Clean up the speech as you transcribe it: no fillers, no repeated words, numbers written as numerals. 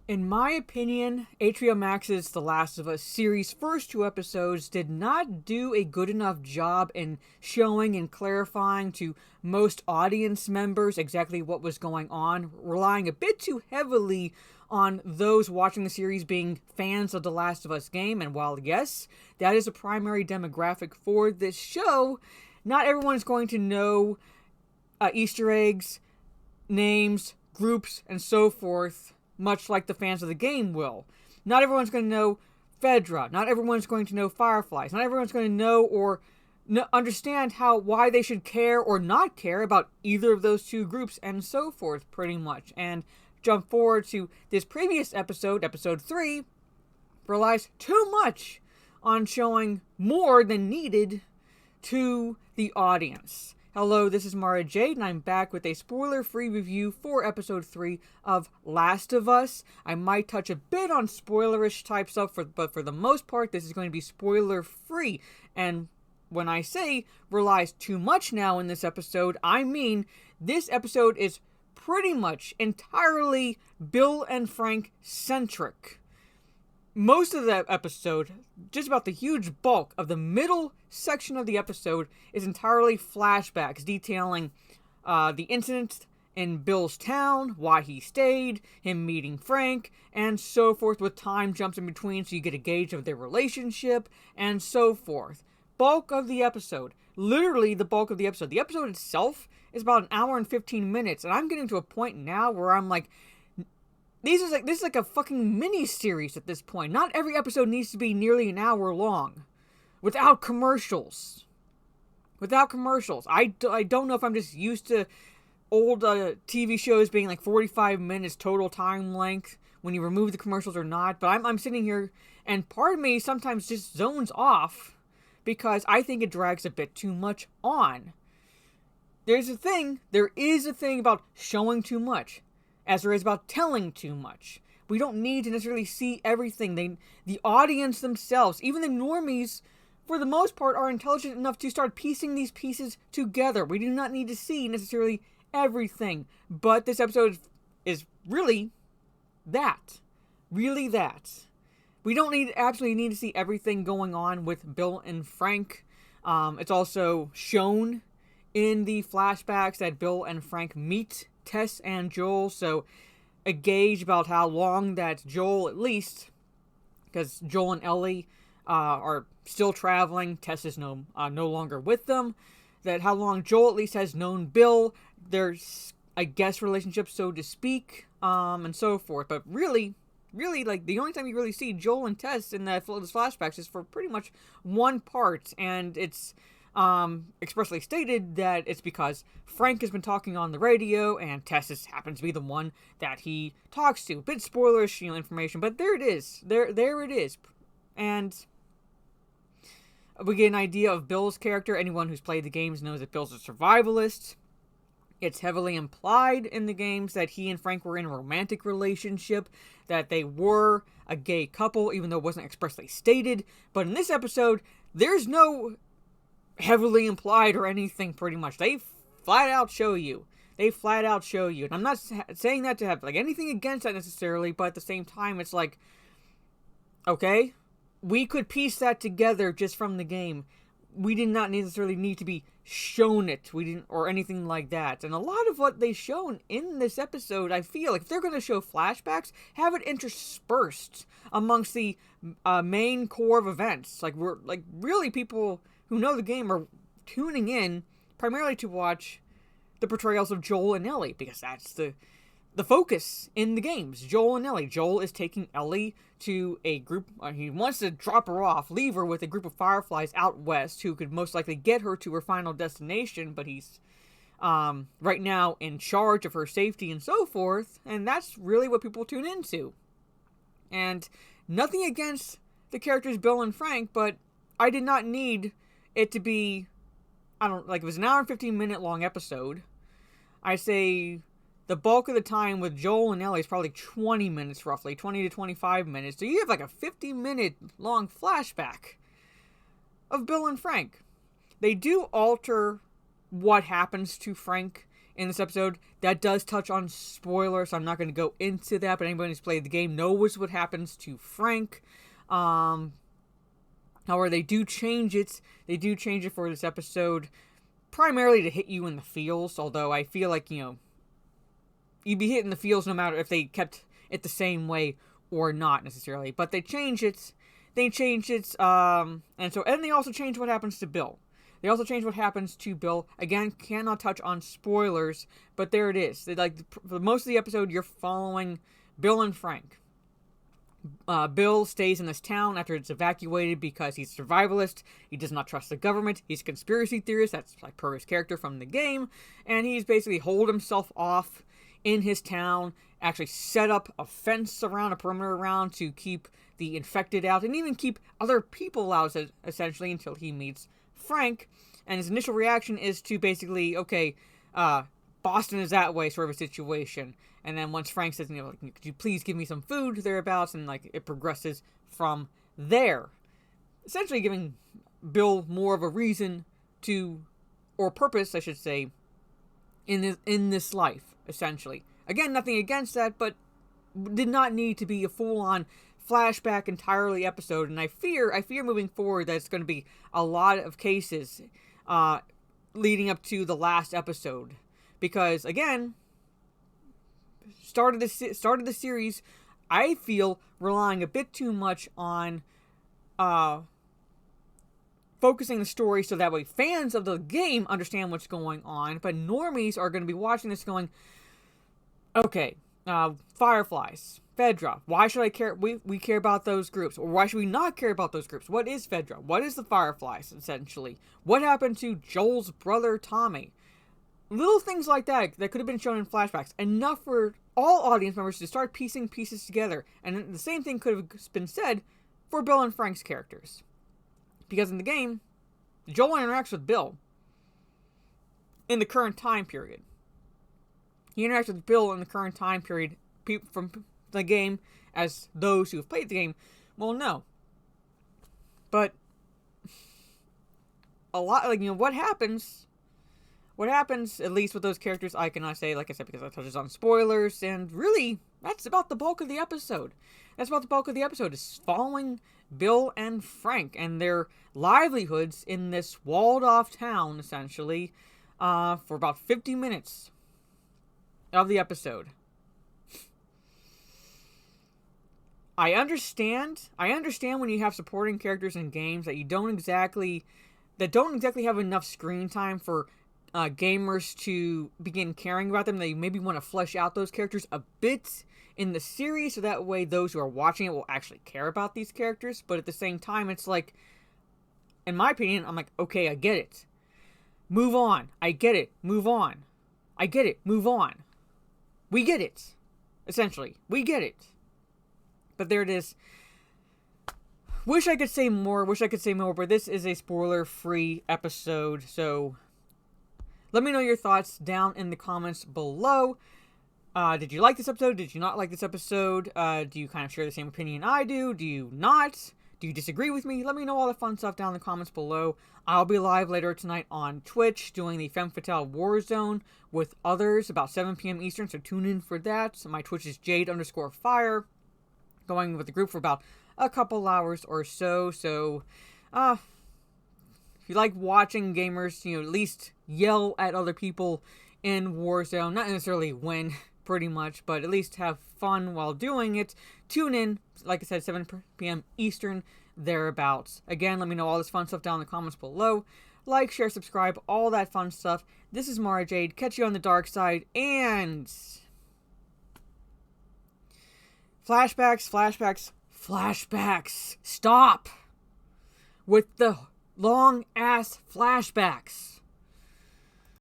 In my opinion, HBO Max's The Last of Us series' first two episodes did not do a good enough job in showing and clarifying to most audience members exactly what was going on, relying a bit too heavily on those watching the series being fans of The Last of Us game. And while, yes, that is a primary demographic for this show, not everyone is going to know Easter eggs, names, groups, and so forth, much like the fans of the game will. Not everyone's going to know Fedra. Not everyone's going to know Fireflies. Not everyone's going to know or understand why they should care or not care about either of those two groups, and so forth, pretty much. And jump forward to this previous episode, episode 3, relies too much on showing more than needed to the audience. Hello, this is Mara Jade, and I'm back with a spoiler-free review for Episode 3 of Last of Us. I might touch a bit on spoilerish type stuff, but for the most part, this is going to be spoiler-free. And when I say relies too much now in this episode, I mean this episode is pretty much entirely Bill and Frank-centric. Most of the episode, just about the huge bulk of the middle section of the episode, is entirely flashbacks detailing the incident in Bill's town, why he stayed, him meeting Frank, and so forth, with time jumps in between so you get a gauge of their relationship, and so forth. Bulk of the episode. Literally the bulk of the episode. The episode itself is about an hour and 15 minutes, and I'm getting to a point now where I'm like, this is like a fucking mini-series at this point. Not every episode needs to be nearly an hour long. Without commercials. I don't know if I'm just used to old TV shows being like 45 minutes total time length when you remove the commercials or not. But I'm sitting here, and part of me sometimes just zones off because I think it drags a bit too much on. There is a thing about showing too much, as there is about telling too much. We don't need to necessarily see everything. The audience themselves, even the normies, for the most part, are intelligent enough to start piecing these pieces together. We do not need to see necessarily everything. But this episode is really that. Really that. We don't absolutely need to see everything going on with Bill and Frank. It's also shown in the flashbacks that Bill and Frank meet Tess and Joel, so a gauge about how long that Joel, at least, because Joel and Ellie are still traveling, Tess is no longer with them, that how long Joel at least has known Bill, there's, I guess, relationship, so to speak, and so forth. But really, like, the only time you really see Joel and Tess in those flashbacks is for pretty much one part, and it's expressly stated that it's because Frank has been talking on the radio and Tess happens to be the one that he talks to. A bit spoilerish, information, but there it is. There it is. And we get an idea of Bill's character. Anyone who's played the games knows that Bill's a survivalist. It's heavily implied in the games that he and Frank were in a romantic relationship, that they were a gay couple, even though it wasn't expressly stated. But in this episode, there's no heavily implied or anything, pretty much. They flat out show you. And I'm not saying that to have like anything against that necessarily, but at the same time, it's like, okay, we could piece that together just from the game. We did not necessarily need to be shown it. We didn't, or anything like that. And a lot of what they've shown in this episode, I feel like if they're going to show flashbacks, have it interspersed amongst the main core of events. Like, we're like, really, people who know the game are tuning in primarily to watch the portrayals of Joel and Ellie, because that's the focus in the games. Joel and Ellie. Joel is taking Ellie to a group, he wants to drop her off, leave her with a group of Fireflies out west who could most likely get her to her final destination, but he's right now in charge of her safety and so forth, and that's really what people tune into. And nothing against the characters Bill and Frank, but I did not need it to be, it was an hour and 15 minute long episode. I say the bulk of the time with Joel and Ellie is probably 20 minutes roughly, 20 to 25 minutes. So you have like a 50-minute long flashback of Bill and Frank. They do alter what happens to Frank in this episode that does touch on spoilers, so I'm not going to go into that, but anybody who's played the game knows what happens to Frank. However, they do change it. They do change it for this episode, primarily to hit you in the feels, although I feel like, you'd be hit in the feels no matter if they kept it the same way or not necessarily. But they change it. And they also change what happens to Bill. They also change what happens to Bill. Again, cannot touch on spoilers, but there it is. For most of the episode, you're following Bill and Frank. Bill stays in this town after it's evacuated because he's a survivalist. He does not trust the government. He's a conspiracy theorist. That's like per his character from the game. And he's basically holed himself off in his town, actually set up a fence around, a perimeter around to keep the infected out and even keep other people out, essentially, until he meets Frank. And his initial reaction is to basically, okay, Boston is that way sort of a situation. And then once Frank says, could you please give me some food thereabouts, and it progresses from there. Essentially giving Bill more of a reason to, or purpose, I should say, in this life, essentially. Again, nothing against that, but did not need to be a full-on flashback entirely episode, and I fear moving forward that it's going to be a lot of cases leading up to the last episode. Because, again, started the series, I feel, relying a bit too much on focusing the story so that way fans of the game understand what's going on, but normies are going to be watching this going, okay, Fireflies, Fedra, why should I care? We care about those groups, or why should we not care about those groups? What is Fedra? What is the Fireflies, essentially? What happened to Joel's brother, Tommy? Little things like that could have been shown in flashbacks. Enough for all audience members to start piecing pieces together. And the same thing could have been said for Bill and Frank's characters. Because in the game, Joel interacts with Bill in the current time period. He interacts with Bill in the current time period. People from the game, as those who have played the game, will know. But a lot, what happens, at least with those characters, I cannot say, like I said, because that touches on spoilers, and really, that's about the bulk of the episode. Is following Bill and Frank and their livelihoods in this walled-off town, essentially, for about 50 minutes of the episode. I understand when you have supporting characters in games that don't exactly have enough screen time for gamers to begin caring about them. They maybe want to flesh out those characters a bit in the series, so that way those who are watching it will actually care about these characters. But at the same time, it's like, in my opinion, I'm like, okay, I get it. Move on. I get it. Move on. I get it. Move on. We get it. Essentially. We get it. But there it is. Wish I could say more, but this is a spoiler-free episode, so let me know your thoughts down in the comments below. Did you like this episode? Did you not like this episode? Do you kind of share the same opinion I do? Do you not? Do you disagree with me? Let me know all the fun stuff down in the comments below. I'll be live later tonight on Twitch doing the Femme Fatale Warzone with others about 7 p.m. Eastern, so tune in for that. So my Twitch is Jade_Fire. Going with the group for about a couple hours or so. So, if you like watching gamers, at least yell at other people in Warzone. Not necessarily win, pretty much, but at least have fun while doing it. Tune in, like I said, 7 p.m. Eastern, thereabouts. Again, let me know all this fun stuff down in the comments below. Like, share, subscribe, all that fun stuff. This is Mara Jade. Catch you on the dark side, and flashbacks. Stop with the long-ass flashbacks.